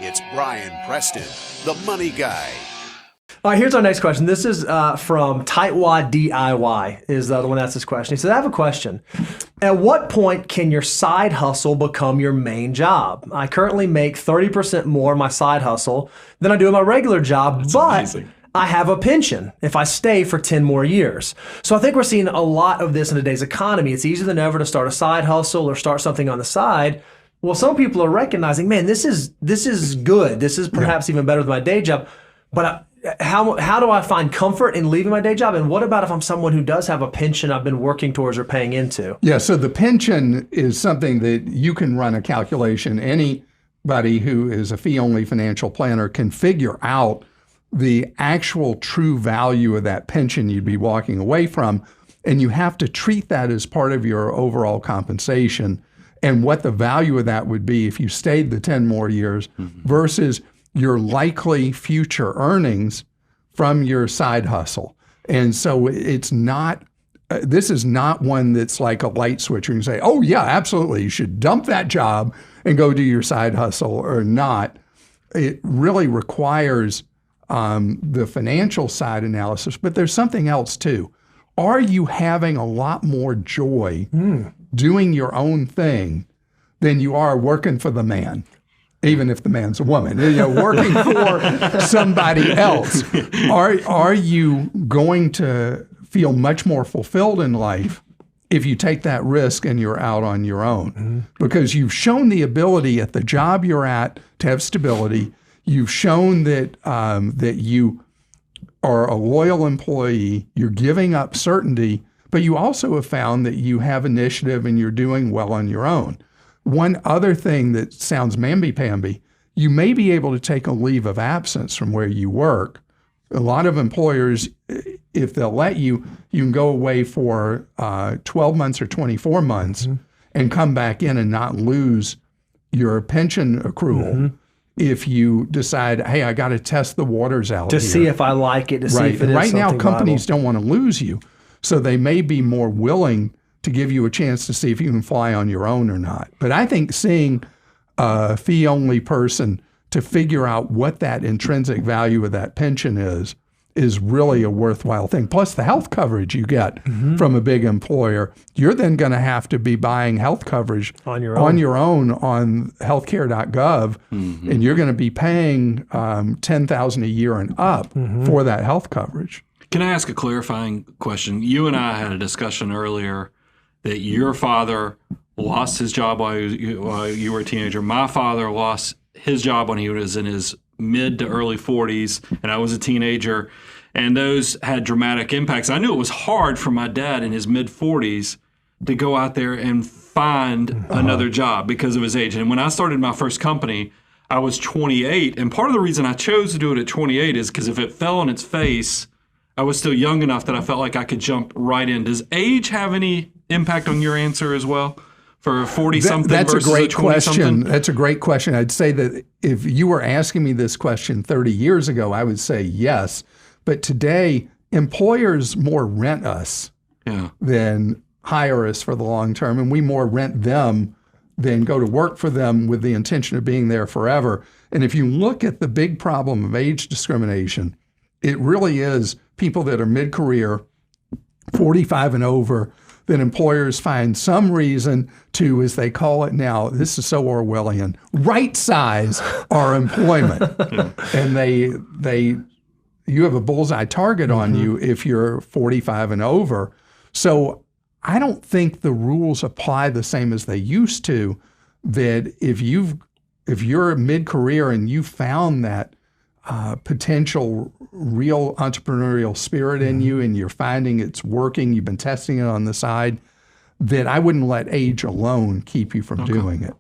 It's Brian Preston, the Money Guy. All right, here's our next question. This is from Tightwad DIY is the one that asked this question. He said, I have a question. At what point can your side hustle become your main job? I currently make 30% more in my side hustle than I do in my regular job, but amazing. I have a pension if I stay for 10 more years. So I think we're seeing a lot of this in today's economy. It's easier than ever to start a side hustle or start something on the side. Well, some people are recognizing, man, this is good. This is perhaps even better than my day job. But how do I find comfort in leaving my day job? And what about if I'm someone who does have a pension I've been working towards or paying into? Yeah, so the pension is something that you can run a calculation. Anybody who is a fee-only financial planner can figure out the actual true value of that pension you'd be walking away from. And you have to treat that as part of your overall compensation and what the value of that would be if you stayed the 10 more years versus your likely future earnings from your side hustle. And so it's not, this is not one that's like a light switch where you can say, oh yeah, absolutely, you should dump that job and go do your side hustle or not. It really requires the financial side analysis, but there's something else too. Are you having a lot more joy doing your own thing than you are working for the man? Even if the man's a woman, working for somebody else. Are you going to feel much more fulfilled in life if you take that risk and you're out on your own? Because you've shown the ability at the job you're at to have stability. You've shown that that you are a loyal employee. You're giving up certainty, but you also have found that you have initiative and you're doing well on your own. One other thing that sounds mamby-pamby, you may be able to take a leave of absence from where you work. A lot of employers, if they'll let you, you can go away for 12 months or 24 months and come back in and not lose your pension accrual if you decide, hey, I got to test the waters out to see if I like it, to see if it is right now, companies viable. Don't want to lose you. So they may be more willing to give you a chance to see if you can fly on your own or not. But I think seeing a fee-only person to figure out what that intrinsic value of that pension is really a worthwhile thing. Plus the health coverage you get from a big employer. You're then going to have to be buying health coverage on your own on healthcare.gov, and you're going to be paying $10,000 a year and up for that health coverage. Can I ask a clarifying question? You and I had a discussion earlier that your father lost his job while you were a teenager. My father lost his job when he was in his mid to early 40s, and I was a teenager, and those had dramatic impacts. I knew it was hard for my dad in his mid 40s to go out there and find another job because of his age. And when I started my first company, I was 28, and part of the reason I chose to do it at 28 is because if it fell on its face, I was still young enough that I felt like I could jump right in. Does age have any impact on your answer as well for 40-something versus a 20-something? That's a great question. I'd say that if you were asking me this question 30 years ago, I would say yes. But today, employers more rent us than hire us for the long term, and we more rent them than go to work for them with the intention of being there forever. And if you look at the big problem of age discrimination, it really is people that are mid-career, 45 and over, that employers find some reason to, as they call it now, this is so Orwellian, right-size our employment. And you have a bullseye target on you if you're 45 and over. So I don't think the rules apply the same as they used to, that if you're mid-career and you found that potential real entrepreneurial spirit in you and you're finding it's working, you've been testing it on the side, that I wouldn't let age alone keep you from doing it.